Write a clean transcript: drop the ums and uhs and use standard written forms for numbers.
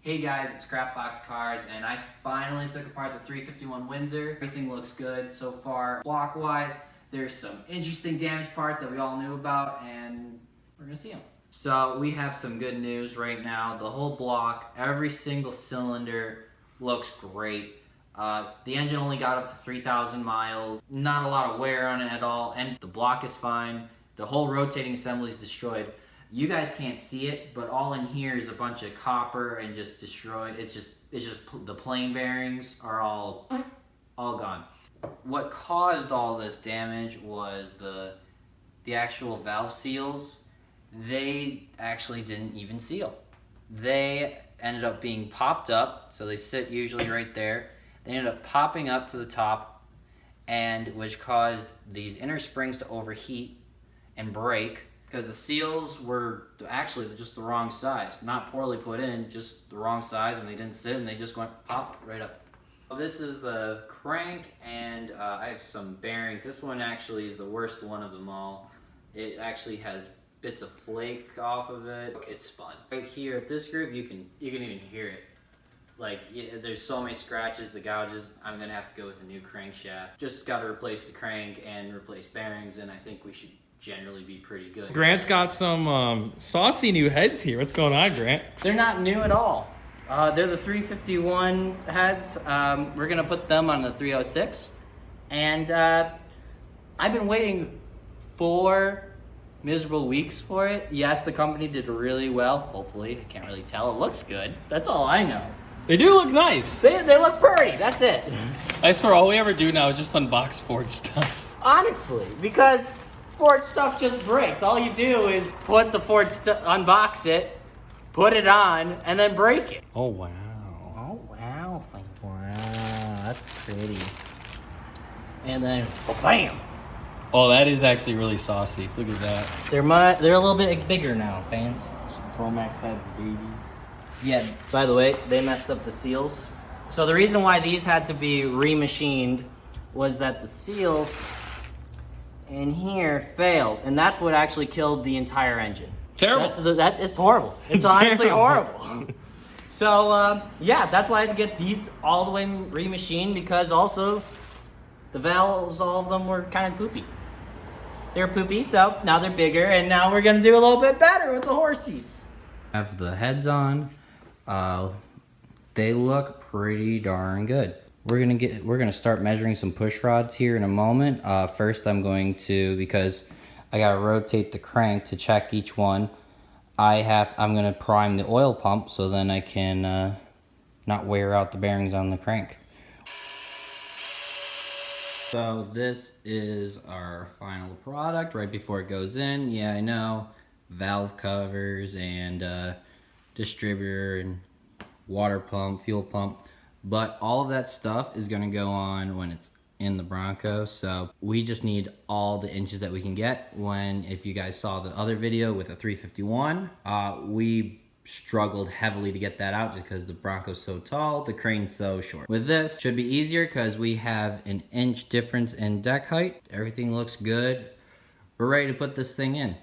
Hey guys, it's Scrapbox Cars, and I finally took apart the 351 Windsor. Everything looks good so far. Block-wise, there's some interesting damaged parts that we all knew about, and we're gonna see them. So we have some good news right now. The whole block, every single cylinder looks great. The engine only got up to 3,000 miles. Not a lot of wear on it at all, and the block is fine. The whole rotating assembly is destroyed. You guys can't see it, but all in here is a bunch of copper and just destroyed. It's just the plain bearings are all gone. What caused all this damage was the actual valve seals. They actually didn't even seal. They ended up being popped up, so they sit usually right there. They ended up popping up to the top, and which caused these inner springs to overheat and break because the seals were actually just the wrong size. Not poorly put in, just the wrong size, and they didn't sit, and they just went pop right up. This is the crank, and I have some bearings. This one actually is the worst one of them all. It actually has bits of flake off of it. It's spun. Right here at this group, you can even hear it. Like, there's so many scratches, the gouges. I'm gonna have to go with a new crankshaft. Just gotta replace the crank and replace bearings, and I think we should generally be pretty good. Grant's got some saucy new heads here. What's going on, Grant? They're not new at all. They're the 351 heads. We're gonna put them on the 306. And I've been waiting 4 miserable weeks for it. Yes, the company did really well, hopefully. I can't really tell. It looks good. That's all I know. They do look nice. They look pretty. That's it. I swear all we ever do now is just unbox Ford stuff. Honestly, because Ford stuff just breaks. All you do is put the Ford stuff, unbox it, put it on, and then break it. Oh, wow. Oh, wow. Wow, that's pretty. And then, bam. Oh, that is actually really saucy. Look at that. They're a little bit bigger now, fans. Pro Max heads, baby. Yeah, by the way, they messed up the seals. So the reason why these had to be remachined was that the seals in here failed, and that's what actually killed the entire engine. Terrible. It's horrible. It's honestly horrible. So, yeah, that's why I had to get these all the way remachined, because also the valves, all of them were kind of poopy. They were poopy, so now they're bigger, and now we're going to do a little bit better with the horsies. Have the heads on. They look pretty darn good. We're gonna start measuring some push rods here in a moment. First I'm going to, because I gotta rotate the crank to check each one, I'm gonna prime the oil pump so then I can not wear out the bearings on the crank. So this is our final product right before it goes in. Yeah, I know, valve covers and distributor and water pump, fuel pump, but all of that stuff is going to go on when it's in the Bronco. So we just need all the inches that we can get. If you guys saw the other video with the 351, we struggled heavily to get that out just because the Bronco's so tall, the crane's so short. With this, should be easier because we have an inch difference in deck height. Everything looks good. We're ready to put this thing in.